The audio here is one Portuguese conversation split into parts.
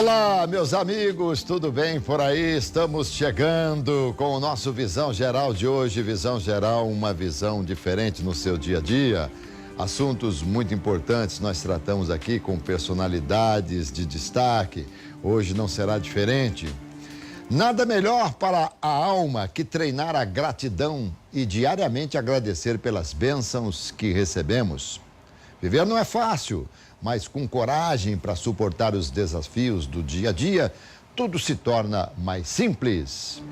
Olá, meus amigos, tudo bem por aí? Estamos chegando com o nosso Visão Geral de hoje. Visão Geral, uma visão diferente no seu dia a dia. Assuntos muito importantes nós tratamos aqui com personalidades de destaque. Hoje não será diferente. Nada melhor para a alma que treinar a gratidão e diariamente agradecer pelas bênçãos que recebemos. Viver não é fácil, mas com coragem para suportar os desafios do dia a dia, tudo se torna mais simples.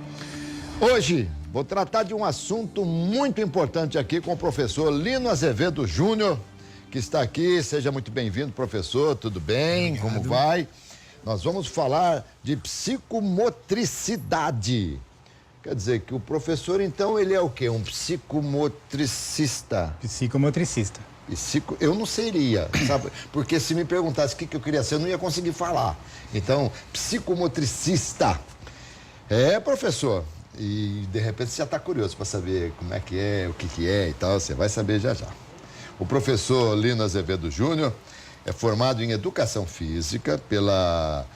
Hoje, vou tratar de um assunto muito importante aqui com o professor Lino Azevedo Júnior, que está aqui. Seja muito bem-vindo, professor. Tudo bem? Obrigado. Como vai? Nós vamos falar de psicomotricidade. Quer dizer que o professor, então, ele é o quê? Um psicomotricista? Psicomotricista. Eu não seria, sabe? Porque se me perguntasse o que eu queria ser, eu não ia conseguir falar. Então, psicomotricista. É, professor. E, de repente, você já está curioso para saber como é que é, o que é e tal. Você vai saber já já. O professor Lino Azevedo Júnior é formado em Educação Física pela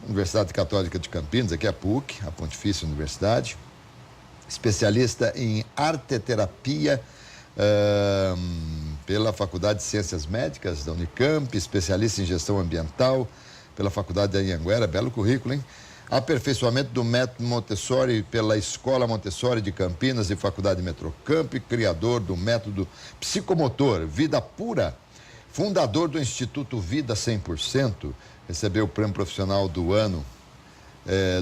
Universidade Católica de Campinas, aqui é a PUC, a Pontifícia Universidade. Especialista em arteterapia pela Faculdade de Ciências Médicas da Unicamp, especialista em gestão ambiental pela Faculdade da Anhanguera, belo currículo, hein? Aperfeiçoamento do método Montessori pela Escola Montessori de Campinas e Faculdade Metrocamp, criador do método psicomotor Vida Pura, fundador do Instituto Vida 100%, recebeu o prêmio profissional do ano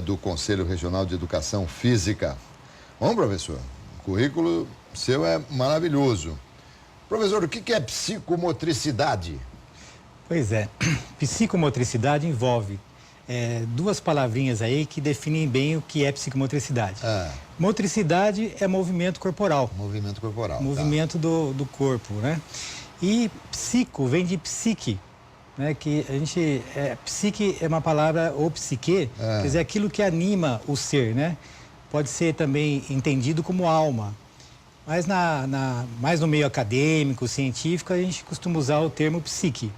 do Conselho Regional de Educação Física. Bom, professor, o currículo seu é maravilhoso. Professor, o que é psicomotricidade? Pois é, psicomotricidade envolve duas palavrinhas aí que definem bem o que é psicomotricidade. Motricidade é movimento corporal. Movimento corporal. Movimento do corpo, né? E psico vem de psique, né? Que a gente... psique é uma palavra, ou psique, quer dizer, aquilo que anima o ser, né? Pode ser também entendido como alma. Mas mais no meio acadêmico, científico, a gente costuma usar o termo psique.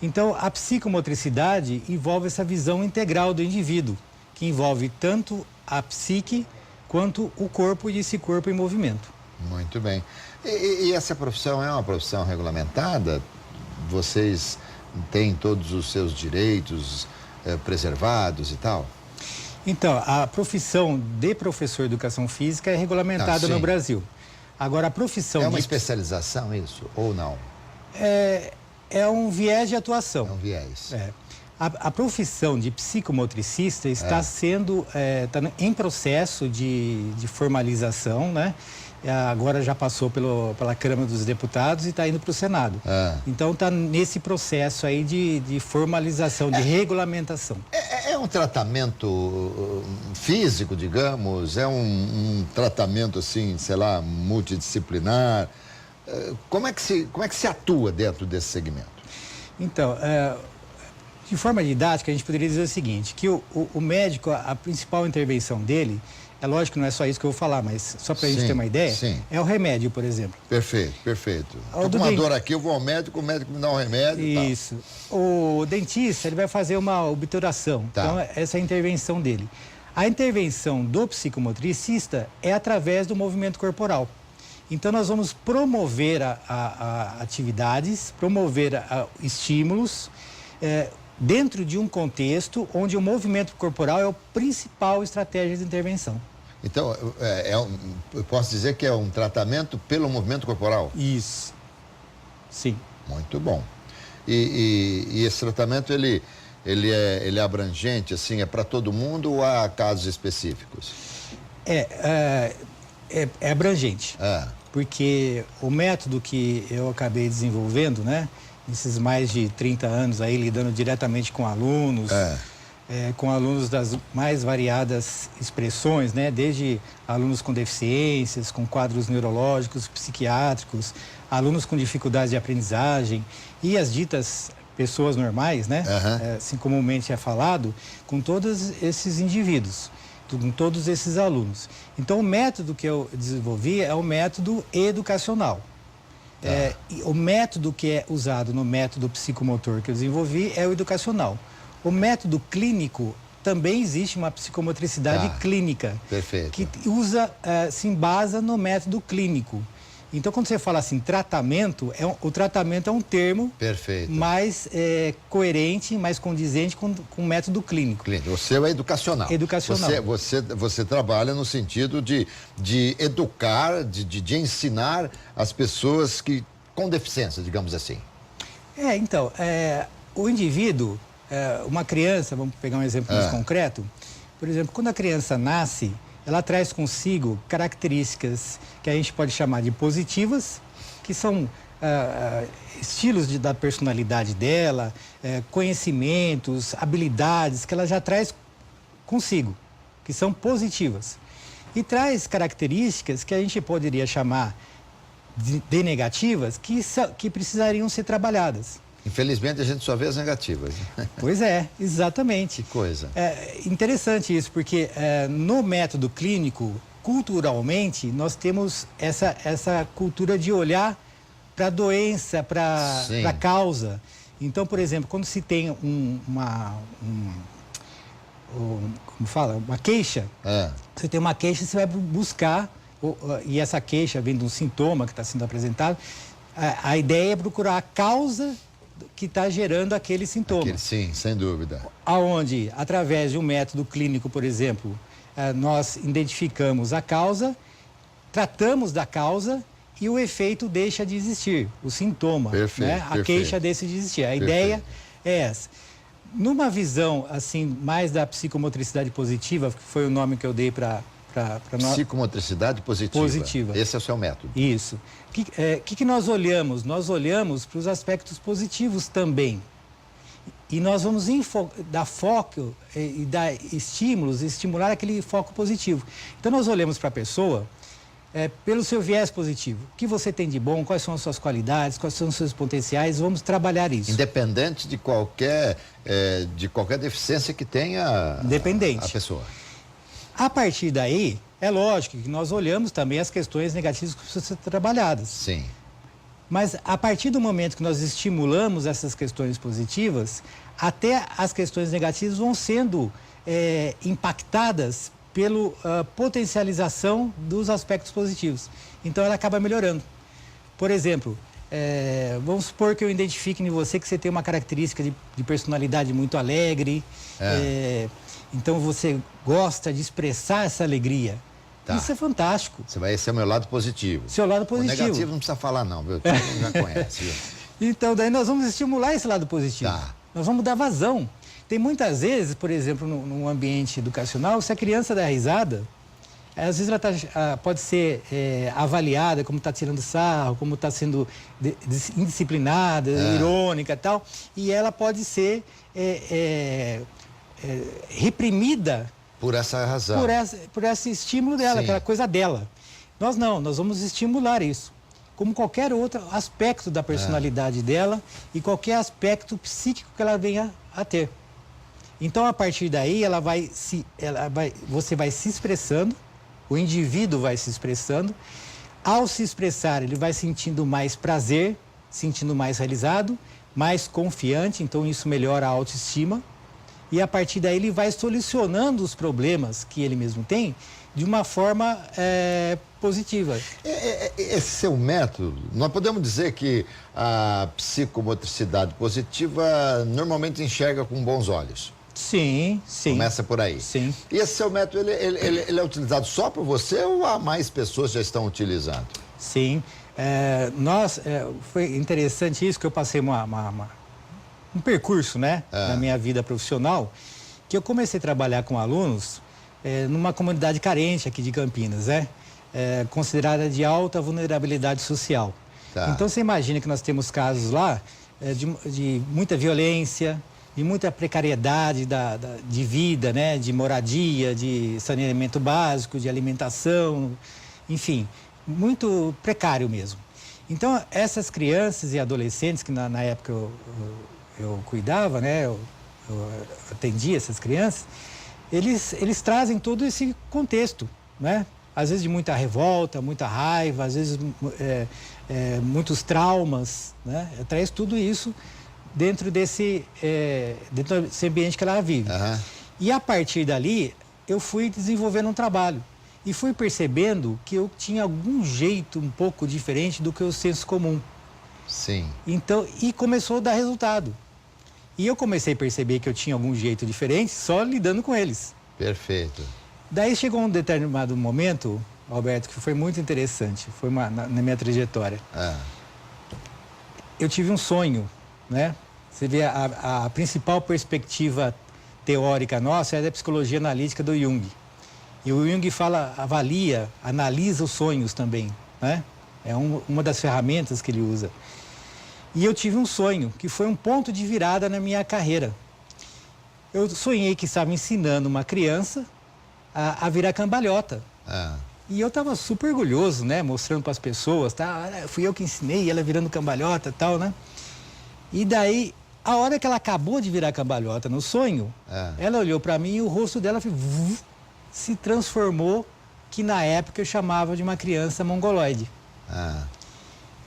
Então, a psicomotricidade envolve essa visão integral do indivíduo, que envolve tanto a psique quanto o corpo e esse corpo em movimento. Muito bem. E essa profissão é uma profissão regulamentada? Vocês têm todos os seus direitos preservados e tal? Então, a profissão de professor de educação física é regulamentada no Brasil. Agora, a profissão... É uma especialização isso, ou não? É um viés de atuação. É um viés. A profissão de psicomotricista está sendo tá em processo de formalização, né? Agora já passou pela Câmara dos Deputados e está indo para o Senado. Então está nesse processo aí de formalização, de regulamentação. É um tratamento físico, digamos? É um tratamento, assim, sei lá, multidisciplinar? Como é que se atua dentro desse segmento? Então, de forma didática, a gente poderia dizer o seguinte, que o médico, a principal intervenção dele, é lógico que não é só isso que eu vou falar, mas só para a gente ter uma ideia, é o remédio, por exemplo. Perfeito. Estou com uma dor aqui, eu vou ao médico, o médico me dá um remédio. Isso. O dentista, ele vai fazer uma obturação. Então, essa é a intervenção dele. A intervenção do psicomotricista é através do movimento corporal. Então, nós vamos promover atividades, promover estímulos dentro de um contexto onde o movimento corporal é a principal estratégia de intervenção. Então, eu posso dizer que é um tratamento pelo movimento corporal? Isso. Sim. Muito bom. E esse tratamento, ele é abrangente, assim, é para todo mundo ou há casos específicos? É abrangente. Porque o método que eu acabei desenvolvendo, né? Nesses mais de 30 anos aí, lidando diretamente com alunos, com alunos das mais variadas expressões, né? Desde alunos com deficiências, com quadros neurológicos, psiquiátricos, alunos com dificuldades de aprendizagem e as ditas pessoas normais, né? Assim comumente é falado, com todos esses indivíduos, com todos esses alunos. Então, o método que eu desenvolvi é o método educacional. O método que é usado no método psicomotor que eu desenvolvi é o educacional. O método clínico, também existe uma psicomotricidade clínica. Perfeito. Que se embasa no método clínico. Então, quando você fala assim, tratamento, o tratamento é um termo mais coerente, mais condizente com o método clínico. O seu é educacional. Educacional. Você trabalha no sentido de educar, de ensinar as pessoas com deficiência, digamos assim. Então, o indivíduo, uma criança, vamos pegar um exemplo mais concreto, por exemplo, quando a criança nasce, ela traz consigo características que a gente pode chamar de positivas, que são estilos da personalidade dela, conhecimentos, habilidades que ela já traz consigo, que são positivas. E traz características que a gente poderia chamar de negativas, que precisariam ser trabalhadas. Infelizmente, a gente só vê as negativas. Pois é, exatamente. Que coisa. É interessante isso, porque no método clínico, culturalmente, nós temos essa cultura de olhar para a doença, para a causa. Então, por exemplo, quando se tem uma queixa, você tem uma queixa, você vai buscar, e essa queixa vem de um sintoma que está sendo apresentado, a ideia é procurar a causa que está gerando aquele sintoma. Sim, sem dúvida. Aonde, através de um método clínico, por exemplo, nós identificamos a causa, tratamos da causa e o efeito deixa de existir, o sintoma, a queixa deixa de existir. A ideia é essa. Numa visão, assim, mais da psicomotricidade positiva, que foi o nome que eu dei para nós. Psicomotricidade positiva. Esse é o seu método. Isso. O que nós olhamos? Nós olhamos para os aspectos positivos também. E nós vamos dar foco e dar estímulos, estimular aquele foco positivo. Então, nós olhamos para a pessoa pelo seu viés positivo. O que você tem de bom, quais são as suas qualidades, quais são os seus potenciais, vamos trabalhar isso. Independente de qualquer deficiência que tenha a pessoa. A partir daí, é lógico que nós olhamos também as questões negativas que precisam ser trabalhadas. Sim. Mas a partir do momento que nós estimulamos essas questões positivas, até as questões negativas vão sendo impactadas pela potencialização dos aspectos positivos. Então, ela acaba melhorando. Por exemplo, vamos supor que eu identifique em você que você tem uma característica de personalidade muito alegre, então você gosta de expressar essa alegria. Isso é fantástico. Esse é o meu lado positivo. Seu lado positivo. O negativo não precisa falar não, viu? Todo mundo já conhece. Viu? Então, daí nós vamos estimular esse lado positivo. Nós vamos dar vazão. Tem muitas vezes, por exemplo, num ambiente educacional, se a criança dá risada, às vezes ela pode ser avaliada como está tirando sarro, como está sendo indisciplinada, irônica e tal, e ela pode ser reprimida por essa razão. Por esse estímulo dela, aquela coisa dela. Nós não, nós vamos estimular isso. Como qualquer outro aspecto da personalidade dela e qualquer aspecto psíquico que ela venha a ter. Então, a partir daí, você vai se expressando, o indivíduo vai se expressando. Ao se expressar, ele vai sentindo mais prazer, sentindo mais realizado, mais confiante, então isso melhora a autoestima. E a partir daí ele vai solucionando os problemas que ele mesmo tem de uma forma positiva. Esse seu método, nós podemos dizer que a psicomotricidade positiva normalmente enxerga com bons olhos. Sim, sim. Começa por aí. Sim. E esse seu método, ele é utilizado só por você ou há mais pessoas que já estão utilizando? Sim. Foi interessante isso que eu passei um percurso, na minha vida profissional, que eu comecei a trabalhar com alunos numa comunidade carente aqui de Campinas, considerada de alta vulnerabilidade social. Então, você imagina que nós temos casos lá de muita violência, de muita precariedade de vida, de moradia, de saneamento básico, de alimentação, enfim, muito precário mesmo. Então, essas crianças e adolescentes, que na época eu cuidava, eu atendia essas crianças, eles trazem todo esse contexto, às vezes de muita revolta, muita raiva, às vezes muitos traumas, traz tudo isso dentro desse ambiente que ela vive. E a partir dali, eu fui desenvolvendo um trabalho. E fui percebendo que eu tinha algum jeito um pouco diferente do que o senso comum. Sim. Então, e começou a dar resultado. E eu comecei a perceber que eu tinha algum jeito diferente só lidando com eles. Perfeito. Daí chegou um determinado momento, Alberto, que foi muito interessante, foi na minha trajetória. Eu tive um sonho, né? Você vê, a principal perspectiva teórica nossa é da psicologia analítica do Jung. E o Jung analisa os sonhos também, né? É uma das ferramentas que ele usa. E eu tive um sonho, que foi um ponto de virada na minha carreira. Eu sonhei que estava ensinando uma criança a virar cambalhota. E eu estava super orgulhoso, né? Mostrando para as pessoas, tá? Fui eu que ensinei ela virando cambalhota e tal, né? E daí, a hora que ela acabou de virar cambalhota no sonho, ela olhou para mim e o rosto dela se transformou, que na época eu chamava de uma criança mongoloide.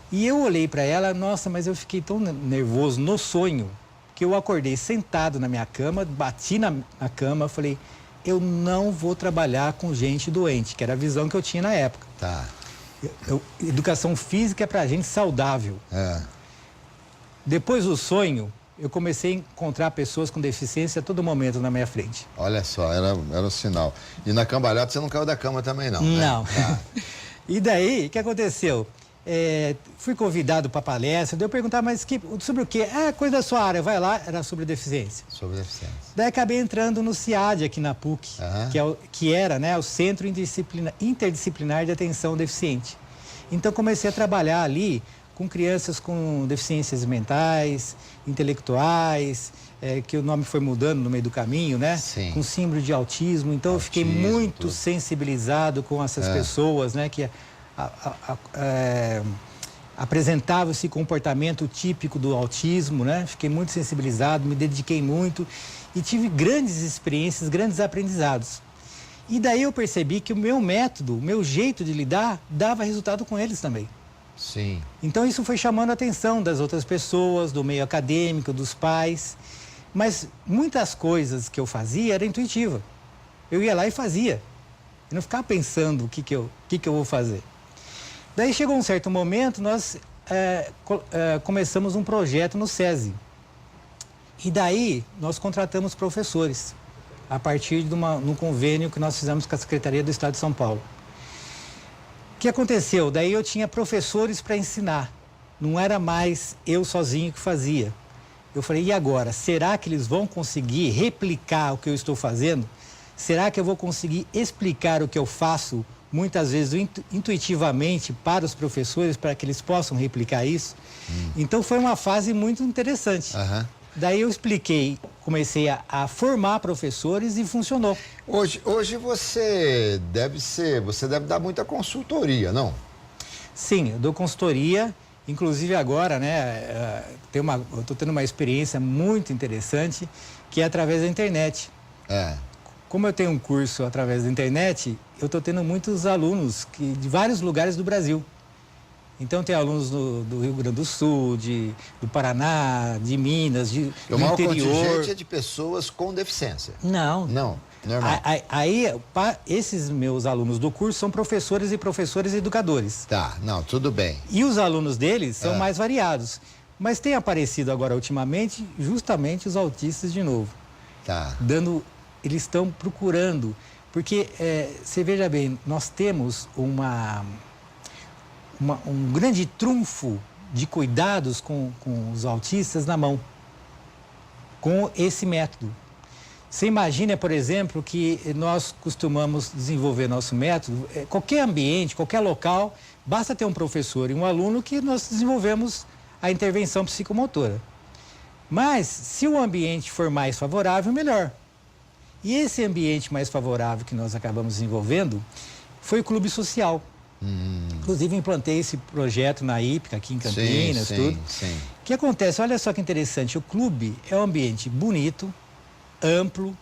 E eu olhei para ela, nossa, mas eu fiquei tão nervoso no sonho, que eu acordei sentado na minha cama, bati na cama, falei, eu não vou trabalhar com gente doente, que era a visão que eu tinha na época. Educação física é para gente saudável. Depois do sonho, eu comecei a encontrar pessoas com deficiência a todo momento na minha frente. Olha só, era um sinal. E na cambalhota você não caiu da cama também, não? Não. E daí, o que aconteceu? Fui convidado para palestra, daí eu perguntava, mas sobre o quê? Coisa da sua área, vai lá, era sobre deficiência. Sobre deficiência. Daí acabei entrando no CIAD aqui na PUC, que era, né, o Centro Interdisciplinar de Atenção ao Deficiente. Então comecei a trabalhar ali com crianças com deficiências mentais, intelectuais, que o nome foi mudando no meio do caminho, né? Sim. Com síndrome de autismo. Então eu fiquei muito sensibilizado com essas pessoas, né? Que apresentava esse comportamento típico do autismo, né? Fiquei muito sensibilizado, me dediquei muito e tive grandes experiências, grandes aprendizados. E daí eu percebi que o meu método, o meu jeito de lidar, dava resultado com eles também. Sim. Então isso foi chamando a atenção das outras pessoas, do meio acadêmico, dos pais. Mas muitas coisas que eu fazia era intuitiva. Eu ia lá e fazia. Eu não ficava pensando o que eu vou fazer. Daí chegou um certo momento, nós começamos um projeto no SESI. E daí nós contratamos professores, a partir de um convênio que nós fizemos com a Secretaria do Estado de São Paulo. O que aconteceu? Daí eu tinha professores para ensinar. Não era mais eu sozinho que fazia. Eu falei, e agora? Será que eles vão conseguir replicar o que eu estou fazendo? Será que eu vou conseguir explicar o que eu faço, muitas vezes intuitivamente, para os professores, para que eles possam replicar isso? Então foi uma fase muito interessante. Daí eu expliquei, comecei a formar professores e funcionou. Hoje você deve dar muita consultoria, não? Sim, eu dou consultoria, inclusive agora, né, eu estou tendo uma experiência muito interessante, que é através da internet. Como eu tenho um curso através da internet, eu estou tendo muitos alunos de vários lugares do Brasil. Então tem alunos do Rio Grande do Sul, do Paraná, de Minas, do interior. O maior contingente é de pessoas com deficiência. Não. Não, normal. Esses meus alunos do curso são professores e professores educadores. Não, tudo bem. E os alunos deles são mais variados. Mas tem aparecido agora ultimamente justamente os autistas de novo. Eles estão procurando, porque você veja bem, nós temos um grande trunfo de cuidados com os autistas na mão, com esse método. Você imagina, por exemplo, que nós costumamos desenvolver nosso método, qualquer ambiente, qualquer local, basta ter um professor e um aluno que nós desenvolvemos a intervenção psicomotora. Mas, se o ambiente for mais favorável, melhor. E esse ambiente mais favorável que nós acabamos desenvolvendo foi o clube social. Inclusive, implantei esse projeto na IPCA, aqui em Campinas, tudo. O que acontece? Olha só que interessante, o clube é um ambiente bonito, amplo,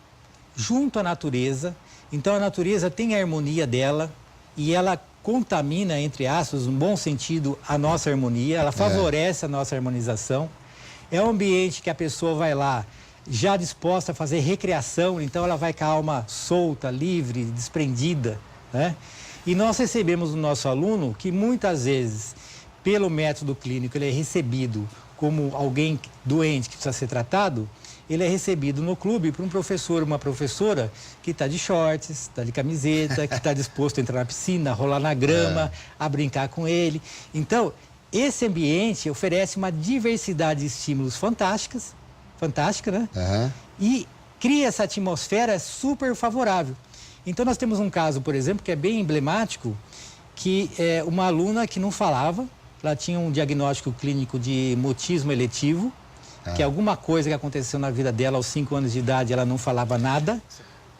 junto à natureza. Então, a natureza tem a harmonia dela e ela contamina, entre aspas, no bom sentido, a nossa harmonia, ela favorece a nossa harmonização. É um ambiente que a pessoa vai lá já disposta a fazer recreação, então ela vai com a alma solta, livre, desprendida, né? E nós recebemos o nosso aluno que muitas vezes, pelo método clínico, ele é recebido como alguém doente que precisa ser tratado, ele é recebido no clube por um professor, uma professora que está de shorts, está de camiseta, que está disposto a entrar na piscina, a rolar na grama, a brincar com ele. Então, esse ambiente oferece uma diversidade de estímulos fantástica, né? E cria essa atmosfera super favorável. Então, nós temos um caso, por exemplo, que é bem emblemático, que é uma aluna que não falava, ela tinha um diagnóstico clínico de mutismo eletivo, que é alguma coisa que aconteceu na vida dela aos 5 anos de idade, ela não falava nada.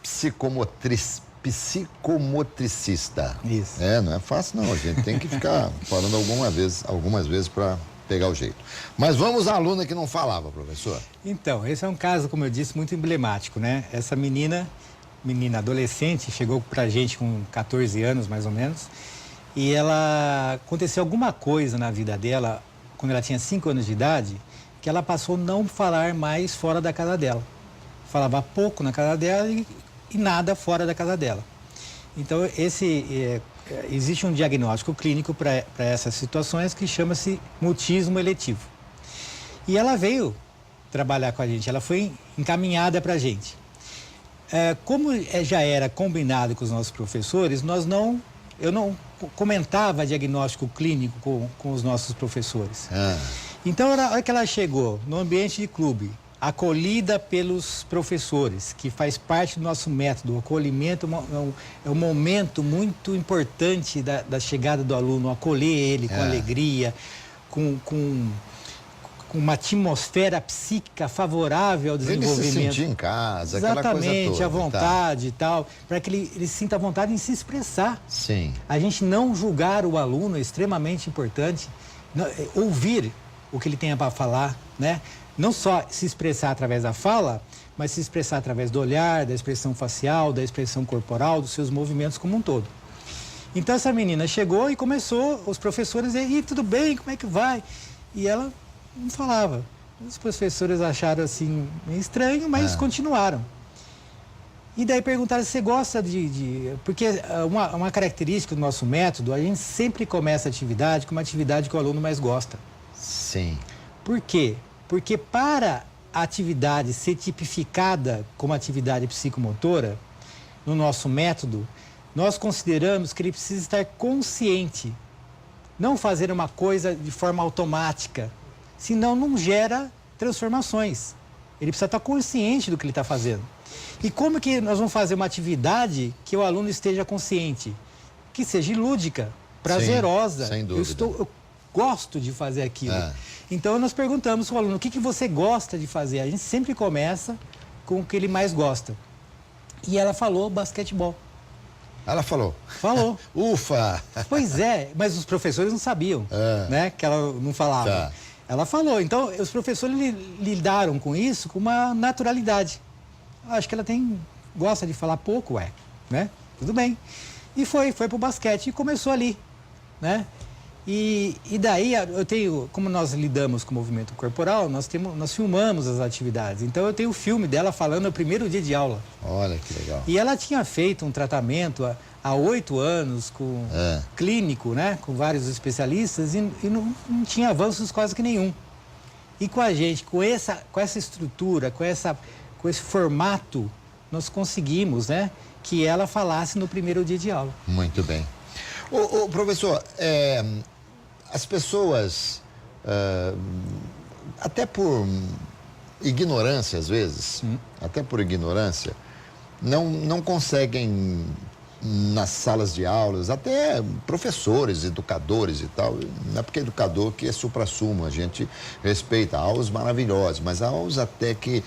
Psicomotricista. Isso. Não é fácil não, a gente tem que ficar falando algumas vezes para pegar o jeito. Mas vamos à aluna que não falava, professor. Então, esse é um caso, como eu disse, muito emblemático, né? Essa menina adolescente, chegou pra gente com 14 anos, mais ou menos, e aconteceu alguma coisa na vida dela, quando ela tinha 5 anos de idade, que ela passou a não falar mais fora da casa dela. Falava pouco na casa dela e nada fora da casa dela. Então, existe um diagnóstico clínico para essas situações que chama-se mutismo eletivo. E ela veio trabalhar com a gente, ela foi encaminhada para a gente. Como já era combinado com os nossos professores, eu não comentava diagnóstico clínico com os nossos professores. Então, na hora que ela chegou no ambiente de clube, acolhida pelos professores, que faz parte do nosso método, o acolhimento é um momento muito importante da chegada do aluno, acolher ele com alegria, com uma atmosfera psíquica favorável ao desenvolvimento. Ele se sentir em casa, exatamente, aquela coisa toda, à vontade e tal, para que ele sinta vontade em se expressar. Sim. A gente não julgar o aluno é extremamente importante, ouvir o que ele tenha para falar, né? Não só se expressar através da fala, mas se expressar através do olhar, da expressão facial, da expressão corporal, dos seus movimentos como um todo. Então essa menina chegou e começou, os professores, e tudo bem, como é que vai? E ela não falava. Os professores acharam assim meio estranho, mas continuaram. E daí perguntaram se você gosta porque uma característica do nosso método, a gente sempre começa a atividade com uma atividade que o aluno mais gosta. Sim. Por quê? Porque para a atividade ser tipificada como atividade psicomotora, no nosso método, nós consideramos que ele precisa estar consciente. Não fazer uma coisa de forma automática, senão não gera transformações. Ele precisa estar consciente do que ele está fazendo. E como que nós vamos fazer uma atividade que o aluno esteja consciente? Que seja lúdica, prazerosa. Sim, sem dúvida. Eu gosto de fazer aquilo. Então, nós perguntamos ao aluno, o que você gosta de fazer? A gente sempre começa com o que ele mais gosta. E ela falou basquetebol. Ela falou? Falou. Ufa! Pois é, mas os professores não sabiam, né? Que ela não falava. Tá. Ela falou. Então, os professores lidaram com isso com uma naturalidade. Acho que ela gosta de falar pouco, né? Tudo bem. E foi pro basquete e começou ali, né? E daí, como nós lidamos com o movimento corporal, nós filmamos as atividades. Então, eu tenho o filme dela falando no primeiro dia de aula. Olha que legal. E ela tinha feito um tratamento há 8 anos, clínico, né? Com vários especialistas, e não tinha avanços quase que nenhum. E com a gente, com essa estrutura, com esse formato, nós conseguimos, né? Que ela falasse no primeiro dia de aula. Muito bem. Professor, as pessoas, até por ignorância às vezes, não conseguem nas salas de aulas, até professores, educadores e tal, não é porque educador que é suprassumo, a gente respeita, há os maravilhosos, mas há os até que,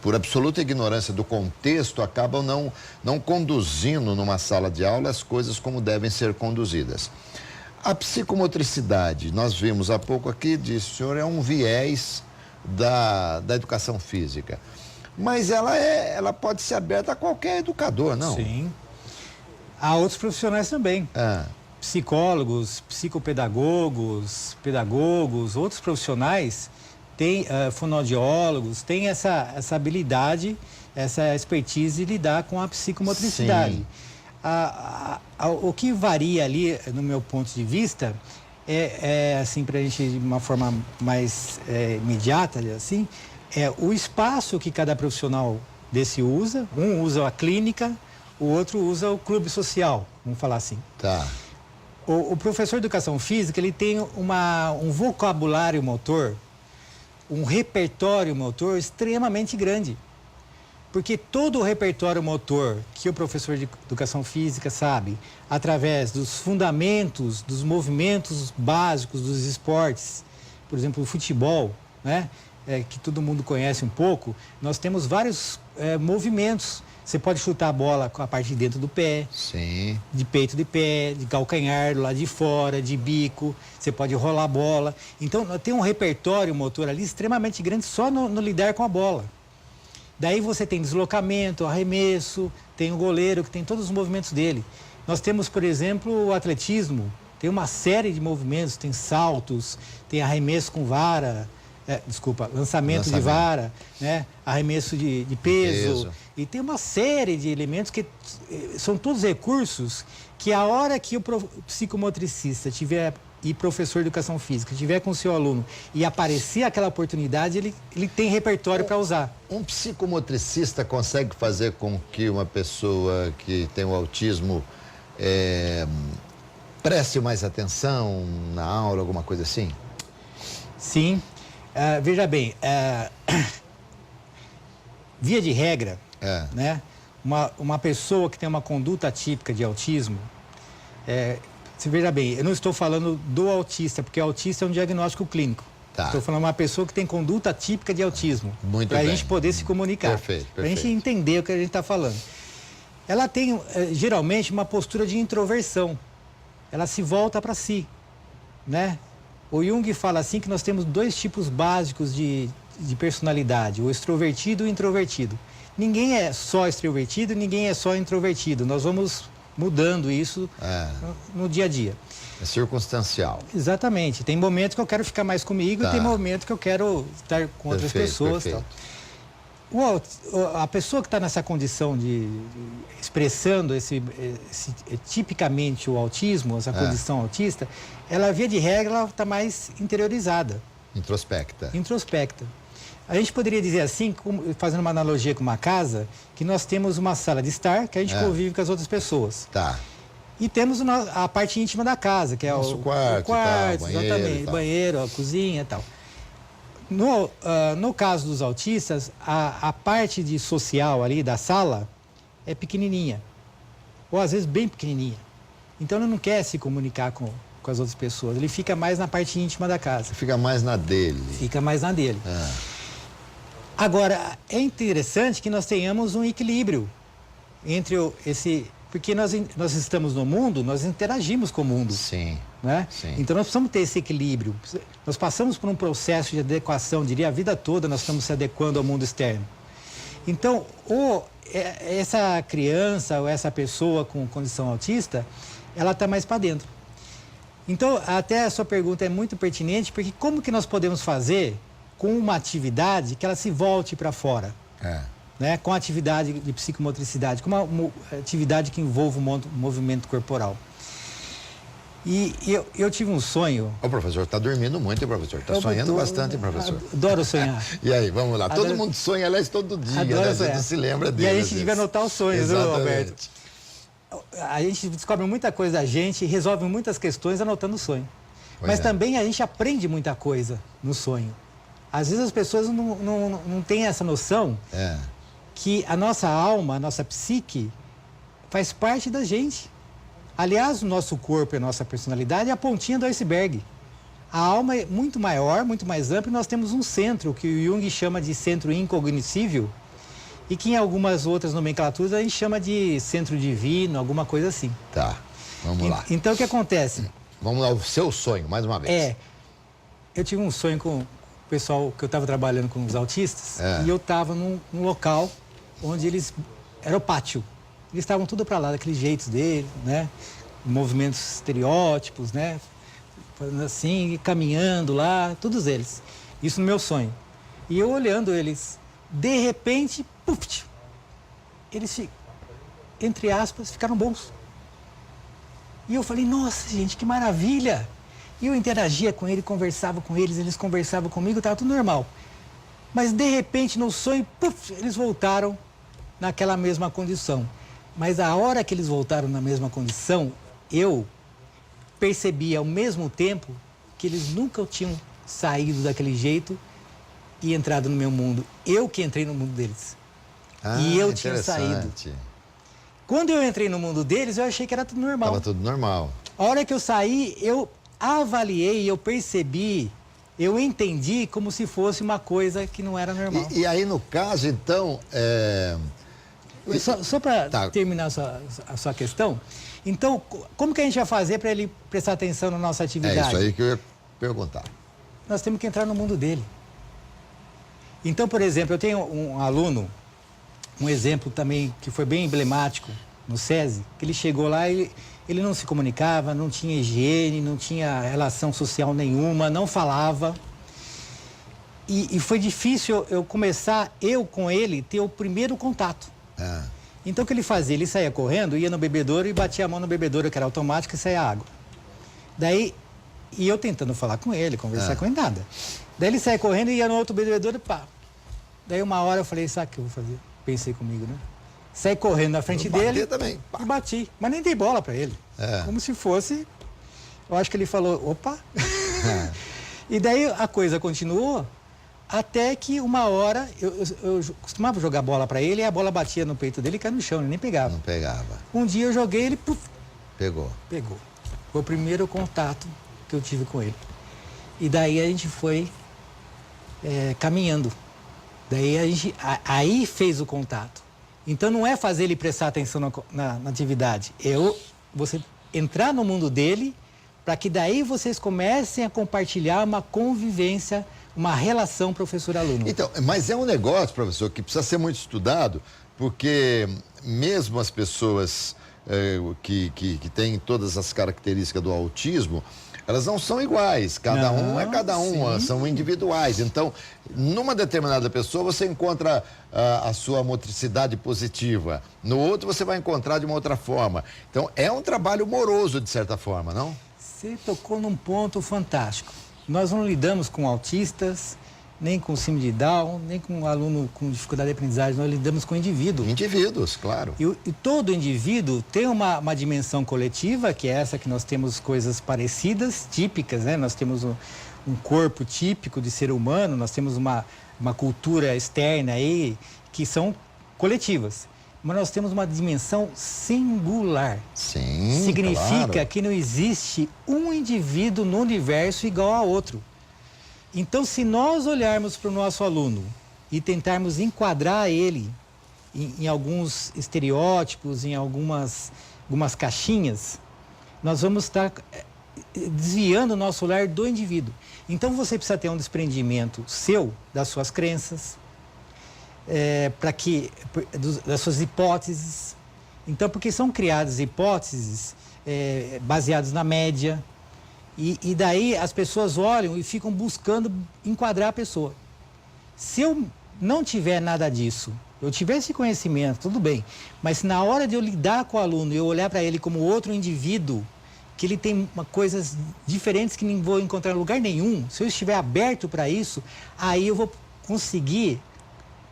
por absoluta ignorância do contexto, acabam não conduzindo numa sala de aula as coisas como devem ser conduzidas. A psicomotricidade, nós vimos há pouco aqui, disse o senhor, é um viés da educação física, mas ela pode ser aberta a qualquer educador, não? Sim. Há outros profissionais também. Psicólogos, psicopedagogos, pedagogos, outros profissionais tem fonoaudiólogos, tem essa habilidade, essa expertise de lidar com a psicomotricidade. O que varia ali, no meu ponto de vista, assim, para a gente, de uma forma mais imediata, assim, o espaço que cada profissional desse usa. Um usa a clínica, o outro usa o clube social, vamos falar assim. Tá. O professor de educação física, ele tem um vocabulário motor, um repertório motor extremamente grande. Porque todo o repertório motor que o professor de educação física sabe, através dos fundamentos, dos movimentos básicos dos esportes, por exemplo, o futebol, né? Que todo mundo conhece um pouco, nós temos vários movimentos. Você pode chutar a bola com a parte de dentro do pé, sim, de peito de pé, de calcanhar, do lado de fora, de bico, você pode rolar a bola. Então, tem um repertório motor ali extremamente grande só no lidar com a bola. Daí você tem deslocamento, arremesso, tem o goleiro que tem todos os movimentos dele. Nós temos, por exemplo, o atletismo, tem uma série de movimentos, tem saltos, tem arremesso com vara, lançamento de vara, né? Arremesso de peso. E tem uma série de elementos que são todos recursos que a hora que o psicomotricista tiver e professor de educação física tiver com o seu aluno e aparecer aquela oportunidade, ele tem repertório para usar. Um psicomotricista consegue fazer com que uma pessoa que tem o autismo preste mais atenção na aula, alguma coisa assim? Sim. Veja bem, via de regra, né, uma pessoa que tem uma conduta atípica de autismo, você veja bem, eu não estou falando do autista, porque o autista é um diagnóstico clínico. Tá. Estou falando de uma pessoa que tem conduta típica de autismo. Muito bem. Para a gente poder se comunicar. Perfeito. Para a gente entender o que a gente está falando. Ela tem, geralmente, uma postura de introversão. Ela se volta para si, né? O Jung fala assim que nós temos dois tipos básicos de personalidade, o extrovertido e o introvertido. Ninguém é só extrovertido, ninguém é só introvertido. Nós vamos mudando isso no dia a dia. É circunstancial. Exatamente. Tem momentos que eu quero ficar mais comigo e tem momentos que eu quero estar com outras pessoas. Tal. A pessoa que está nessa condição de expressando tipicamente o autismo, essa condição autista, ela, via de regra, ela está mais interiorizada. Introspecta. A gente poderia dizer assim, fazendo uma analogia com uma casa, que nós temos uma sala de estar, que a gente convive com as outras pessoas. Tá. E temos a parte íntima da casa, que é o quarto, banheiro, exatamente, tal. Banheiro, a cozinha e tal. No caso dos autistas, a parte de social ali da sala é pequenininha, ou às vezes bem pequenininha. Então ele não quer se comunicar com as outras pessoas, ele fica mais na parte íntima da casa. Fica mais na dele. Agora, é interessante que nós tenhamos um equilíbrio entre porque nós estamos no mundo, nós interagimos com o mundo. Sim. Né? Sim. Então nós precisamos ter esse equilíbrio. Nós passamos por um processo de adequação, diria a vida toda nós estamos se adequando ao mundo externo. Então, essa criança ou essa pessoa com condição autista, ela está mais para dentro. Então, até a sua pergunta é muito pertinente, porque como que nós podemos fazer com uma atividade que ela se volte para fora? Né? Com atividade de psicomotricidade, com uma atividade que envolva o movimento corporal. E eu tive um sonho... O professor está dormindo muito, hein, professor? Está sonhando bastante, professor. Adoro sonhar. E aí, vamos lá. Todo mundo sonha, aliás, todo dia, né? Você não se lembra dele. E a gente devia anotar os sonhos, viu, Roberto? A gente descobre muita coisa da gente e resolve muitas questões anotando o sonho. Mas também a gente aprende muita coisa no sonho. Às vezes as pessoas não têm essa noção que a nossa alma, a nossa psique, faz parte da gente. Aliás, o nosso corpo e a nossa personalidade é a pontinha do iceberg. A alma é muito maior, muito mais ampla, e nós temos um centro, que o Jung chama de centro incognoscível, e que em algumas outras nomenclaturas a gente chama de centro divino, alguma coisa assim. Tá, vamos lá. Então, o que acontece? Vamos lá, o seu sonho, mais uma vez. Eu tive um sonho com o pessoal que eu estava trabalhando com os autistas, e eu estava num local onde era o pátio. Eles estavam tudo para lá, daqueles jeitos dele, né? Movimentos estereótipos, né? Assim, caminhando lá, todos eles. Isso no meu sonho. E eu olhando eles, de repente, puf, eles, entre aspas, ficaram bons. E eu falei, nossa, gente, que maravilha! E eu interagia com ele, conversava com eles conversavam comigo, estava tudo normal. Mas, de repente, no sonho, puf, eles voltaram naquela mesma condição. Mas a hora que eles voltaram na mesma condição, eu percebi ao mesmo tempo que eles nunca tinham saído daquele jeito e entrado no meu mundo. Eu que entrei no mundo deles. E eu tinha saído. Quando eu entrei no mundo deles, eu achei que era tudo normal. Estava tudo normal. A hora que eu saí, eu avaliei, eu percebi, eu entendi como se fosse uma coisa que não era normal. E aí, no caso, então... Só para terminar a sua questão, então, como que a gente vai fazer para ele prestar atenção na nossa atividade? É isso aí que eu ia perguntar. Nós temos que entrar no mundo dele. Então, por exemplo, eu tenho um aluno, um exemplo também que foi bem emblemático no SESI, que ele chegou lá e ele não se comunicava, não tinha higiene, não tinha relação social nenhuma, não falava. E foi difícil eu começar, com ele, ter o primeiro contato. Então, o que ele fazia? Ele saía correndo, ia no bebedouro e batia a mão no bebedouro, que era automático, e saía água. Daí, e eu tentando falar com ele, conversar com ele, nada. Daí ele saía correndo e ia no outro bebedouro e pá. Daí uma hora eu falei, sabe o que eu vou fazer? Pensei comigo, né? Saí correndo na frente dele também. E bati. Mas nem dei bola pra ele. Como se fosse... Eu acho que ele falou, opa. E daí a coisa continuou até que uma hora eu costumava jogar bola pra ele e a bola batia no peito dele e caía no chão, ele nem pegava. Não pegava. Um dia eu joguei ele, puf, pegou. Foi o primeiro contato que eu tive com ele. E daí a gente foi caminhando. Daí aí fez o contato. Então não é fazer ele prestar atenção na atividade. Você entrar no mundo dele para que daí vocês comecem a compartilhar uma convivência, uma relação professor-aluno. Então, mas é um negócio, professor, que precisa ser muito estudado, porque mesmo as pessoas que têm todas as características do autismo, elas não são iguais, cada um é cada uma, são individuais. Então, numa determinada pessoa você encontra a sua motricidade positiva, no outro você vai encontrar de uma outra forma. Então, é um trabalho moroso, de certa forma, não? Você tocou num ponto fantástico. Nós não lidamos com autistas, nem com síndrome de Down, nem com aluno com dificuldade de aprendizagem, nós lidamos com indivíduo. Indivíduos, claro. E todo indivíduo tem uma dimensão coletiva, que é essa que nós temos coisas parecidas, típicas, né? Nós temos um corpo típico de ser humano, nós temos uma cultura externa aí, que são coletivas. Mas nós temos uma dimensão singular. Sim, significa claro. que não existe um indivíduo no universo igual a outro. Então, se nós olharmos para o nosso aluno e tentarmos enquadrar ele em alguns estereótipos, em algumas caixinhas, nós vamos estar desviando o nosso olhar do indivíduo. Então, você precisa ter um desprendimento seu, das suas crenças, das suas hipóteses. Então, porque são criadas hipóteses baseadas na média, e daí as pessoas olham e ficam buscando enquadrar a pessoa. Se eu não tiver nada disso, eu tiver esse conhecimento, tudo bem, mas na hora de eu lidar com o aluno e eu olhar para ele como outro indivíduo, que ele tem coisas diferentes que não vou encontrar em lugar nenhum, se eu estiver aberto para isso, aí eu vou conseguir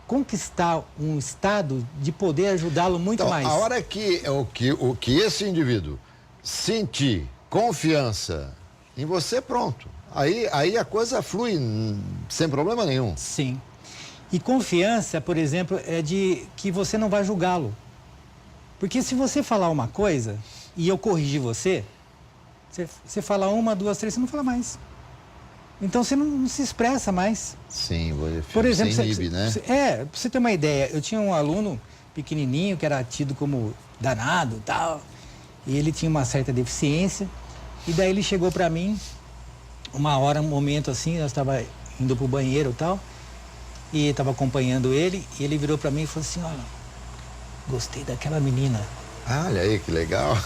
conquistar um estado de poder ajudá-lo muito então, mais. A hora que esse indivíduo sentir confiança em você, pronto. Aí a coisa flui sem problema nenhum. Sim. E confiança, por exemplo, é de que você não vai julgá-lo. Porque se você falar uma coisa e eu corrigir você Você fala uma, duas, três, você não fala mais. Então você não se expressa mais. Sim, por exemplo, você inibe, né? Pra você ter uma ideia, eu tinha um aluno pequenininho que era tido como danado e tal, e ele tinha uma certa deficiência, e daí ele chegou pra mim, uma hora, um momento assim, nós estava indo pro banheiro e tal, e estava acompanhando ele, e ele virou pra mim e falou assim, olha, gostei daquela menina. Ah, olha aí, que legal.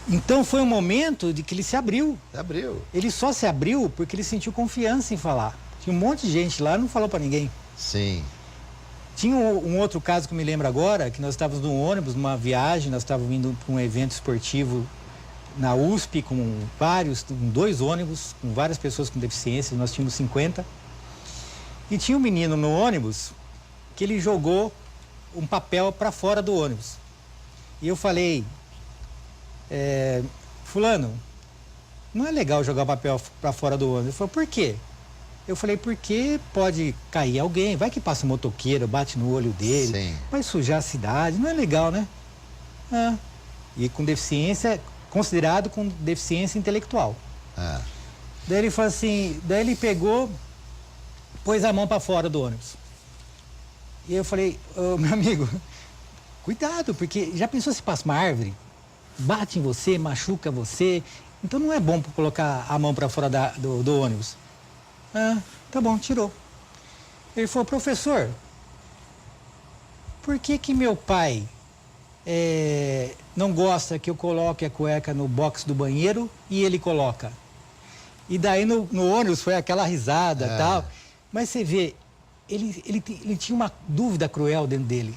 Então foi um momento de que ele se abriu. Se abriu. Ele só se abriu porque ele sentiu confiança em falar. Tinha um monte de gente lá, não falou para ninguém. Sim. Tinha um outro caso que eu me lembro agora, que nós estávamos num ônibus, numa viagem, nós estávamos indo para um evento esportivo na USP com 2 ônibus, com várias pessoas com deficiência, nós tínhamos 50. E tinha um menino no ônibus que ele jogou um papel para fora do ônibus. E eu falei, fulano, não é legal jogar papel para fora do ônibus. Ele falou, por quê? Eu falei, porque pode cair alguém, vai que passa um motoqueiro, bate no olho dele, Sim. vai sujar a cidade, não é legal, né? E com deficiência, considerado com deficiência intelectual. Daí ele falou assim, daí ele pegou, pôs a mão para fora do ônibus. E eu falei, meu amigo, cuidado, porque já pensou se passa uma árvore, bate em você, machuca você, então não é bom colocar a mão para fora do ônibus. Tá bom, tirou. Ele falou, professor, por que meu pai não gosta que eu coloque a cueca no box do banheiro e ele coloca? E daí no ônibus foi aquela risada e tal. Mas você vê, ele tinha uma dúvida cruel dentro dele.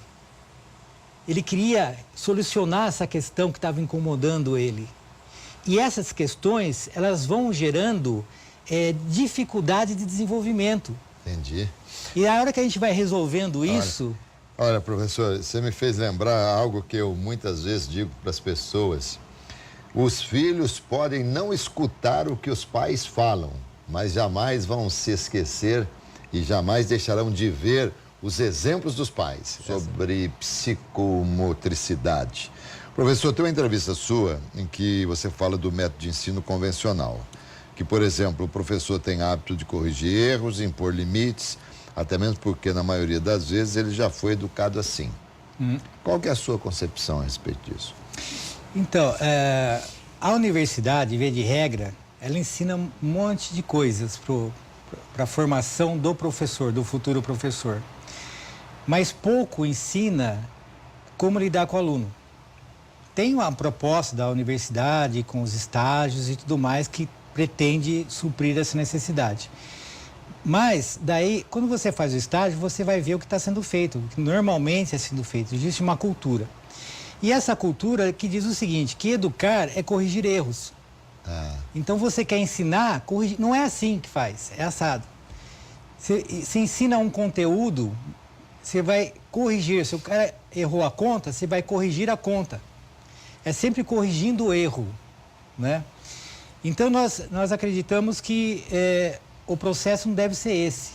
Ele queria solucionar essa questão que estava incomodando ele. E essas questões, elas vão gerando dificuldade de desenvolvimento. Entendi. E a hora que a gente vai resolvendo isso... Olha, professor, você me fez lembrar algo que eu muitas vezes digo para as pessoas. Os filhos podem não escutar o que os pais falam, mas jamais vão se esquecer e jamais deixarão de ver os exemplos dos pais sobre psicomotricidade. Professor, tem uma entrevista sua em que você fala do método de ensino convencional, que, por exemplo, o professor tem hábito de corrigir erros, impor limites, até mesmo porque, na maioria das vezes, ele já foi educado assim. Qual que é a sua concepção a respeito disso? Então, a universidade, via de regra, ela ensina um monte de coisas para a formação do professor, do futuro professor. Mas pouco ensina como lidar com o aluno. Tem uma proposta da universidade com os estágios e tudo mais que pretende suprir essa necessidade. Mas, daí, quando você faz o estágio, você vai ver o que está sendo feito, o que normalmente é sendo feito. Existe uma cultura. E essa cultura que diz o seguinte, que educar é corrigir erros. Então, você quer ensinar, corrigir. Não é assim que faz, é assado. Você ensina um conteúdo, você vai corrigir. Se o cara errou a conta, você vai corrigir a conta. É sempre corrigindo o erro, né? Então, nós acreditamos que o processo não deve ser esse.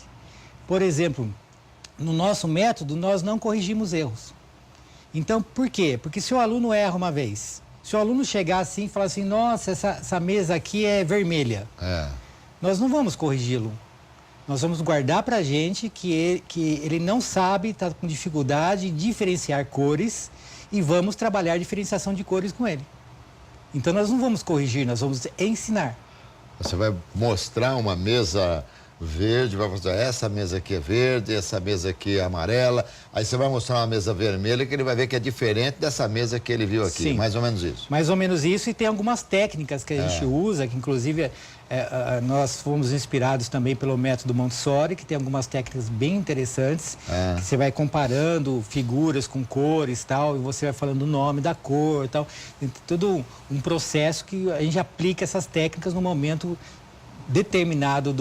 Por exemplo, no nosso método, nós não corrigimos erros. Então, por quê? Porque se o aluno erra uma vez, se o aluno chegar assim e falar assim, nossa, essa mesa aqui é vermelha, nós não vamos corrigi-lo. Nós vamos guardar para a gente que ele não sabe, está com dificuldade em diferenciar cores e vamos trabalhar diferenciação de cores com ele. Então, nós não vamos corrigir, nós vamos ensinar. Você vai mostrar uma mesa verde, vai mostrar essa mesa aqui é verde, essa mesa aqui é amarela. Aí você vai mostrar uma mesa vermelha que ele vai ver que é diferente dessa mesa que ele viu aqui. Sim. Mais ou menos isso. Mais ou menos isso, e tem algumas técnicas que a gente usa, que inclusive nós fomos inspirados também pelo método Montessori, que tem algumas técnicas bem interessantes, que você vai comparando figuras com cores tal, e você vai falando o nome da cor e tal. Tem todo um processo que a gente aplica essas técnicas no momento determinado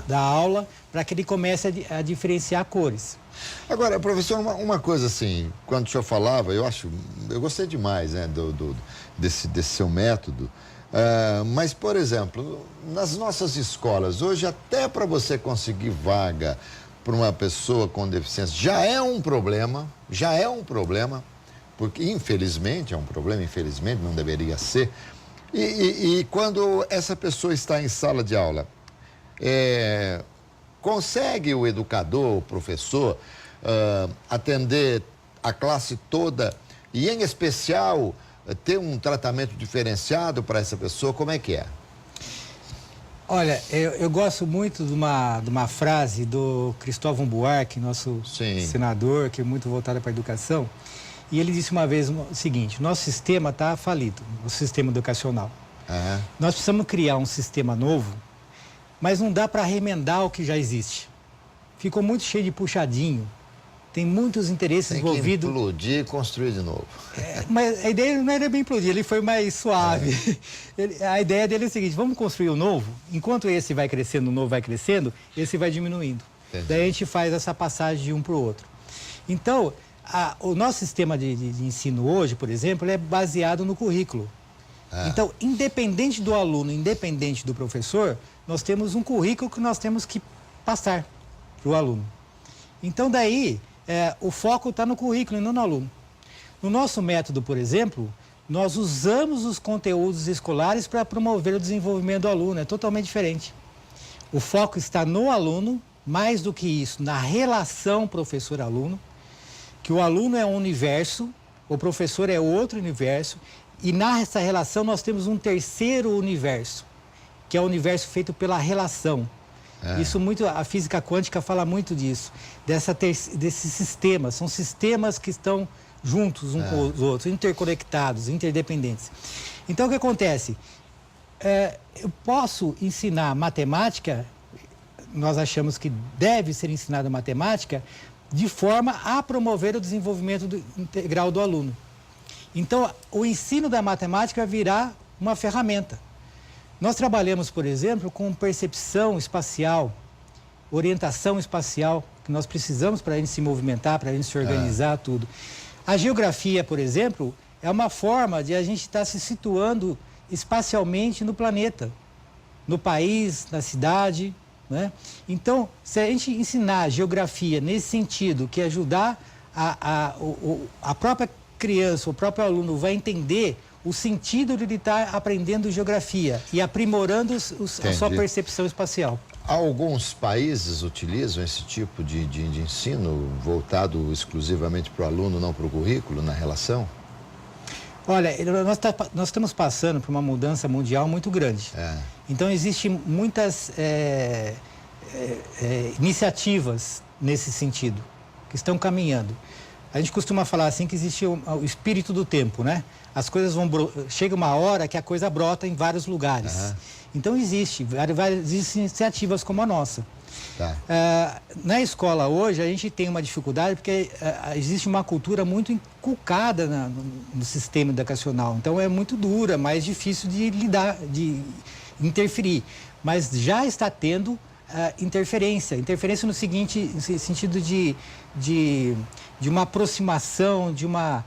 da aula, para que ele comece a diferenciar cores. Agora, professor, uma coisa assim, quando o senhor falava, eu gostei demais, né, desse seu método, mas, por exemplo, nas nossas escolas, hoje até para você conseguir vaga para uma pessoa com deficiência já é um problema, porque infelizmente é um problema, infelizmente não deveria ser. E quando essa pessoa está em sala de aula, consegue o educador, o professor, atender a classe toda e, em especial, ter um tratamento diferenciado para essa pessoa? Como é que é? Olha, eu gosto muito de uma frase do Cristóvão Buarque, nosso senador, que é muito voltado para a educação. E ele disse uma vez o seguinte, nosso sistema está falido, o sistema educacional. Nós precisamos criar um sistema novo, mas não dá para remendar o que já existe. Ficou muito cheio de puxadinho. Tem muitos interesses envolvidos. Tem que implodir e construir de novo. Mas a ideia não era bem implodir, ele foi mais suave. A ideia dele é o seguinte, vamos construir o novo, enquanto esse vai crescendo, o novo vai crescendo, esse vai diminuindo. Entendi. Daí a gente faz essa passagem de um para o outro. Então, o nosso sistema de ensino hoje, por exemplo, ele é baseado no currículo. Então, independente do aluno, independente do professor, nós temos um currículo que nós temos que passar para o aluno. Então, daí... o foco está no currículo e não no aluno. No nosso método, por exemplo, nós usamos os conteúdos escolares para promover o desenvolvimento do aluno. É totalmente diferente. O foco está no aluno, mais do que isso, na relação professor-aluno, que o aluno é um universo, o professor é outro universo, e nessa relação nós temos um terceiro universo, que é o universo feito pela relação. Isso muito, a física quântica fala muito disso, desses sistemas. São sistemas que estão juntos uns com os outros, interconectados, interdependentes. Então, o que acontece? Eu posso ensinar matemática, nós achamos que deve ser ensinada matemática, de forma a promover o desenvolvimento integral do aluno. Então, o ensino da matemática virá uma ferramenta. Nós trabalhamos, por exemplo, com percepção espacial, orientação espacial, que nós precisamos para a gente se movimentar, para a gente se organizar, tudo. A geografia, por exemplo, é uma forma de a gente estar se situando espacialmente no planeta, no país, na cidade, né? Então, se a gente ensinar geografia nesse sentido, que ajudar a própria criança, o próprio aluno vai entender o sentido de ele estar aprendendo geografia e aprimorando a sua percepção espacial. Alguns países utilizam esse tipo de ensino voltado exclusivamente para o aluno, não para o currículo, na relação? Olha, nós estamos passando por uma mudança mundial muito grande. Então, existem muitas iniciativas nesse sentido, que estão caminhando. A gente costuma falar assim que existe o espírito do tempo, né? As coisas chega uma hora que a coisa brota em vários lugares. Então existem várias iniciativas como a nossa. Na escola hoje a gente tem uma dificuldade porque existe uma cultura muito inculcada no sistema educacional. Então é muito dura, mais difícil de lidar, de interferir. Mas já está tendo interferência no sentido de uma aproximação, de uma...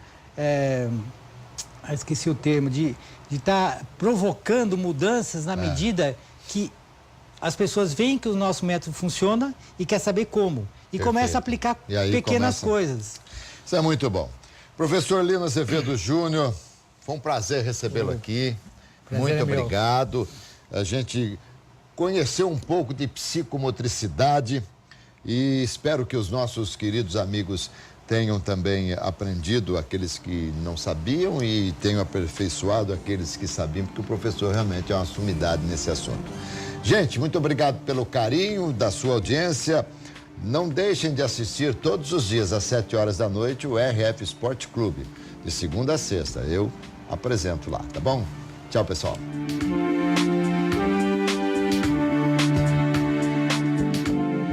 esqueci o termo, de estar provocando mudanças na medida que as pessoas veem que o nosso método funciona e quer saber como. E começa a aplicar pequenas coisas. Isso é muito bom. Professor Lino Azevedo Júnior, foi um prazer recebê-lo aqui. Muito obrigado. A gente conheceu um pouco de psicomotricidade e espero que os nossos queridos amigos tenham também aprendido, aqueles que não sabiam, e tenham aperfeiçoado aqueles que sabiam, porque o professor realmente é uma sumidade nesse assunto. Gente, muito obrigado pelo carinho da sua audiência. Não deixem de assistir todos os dias às 7 horas da noite o RF Esporte Clube, de segunda a sexta. Eu apresento lá, tá bom? Tchau, pessoal.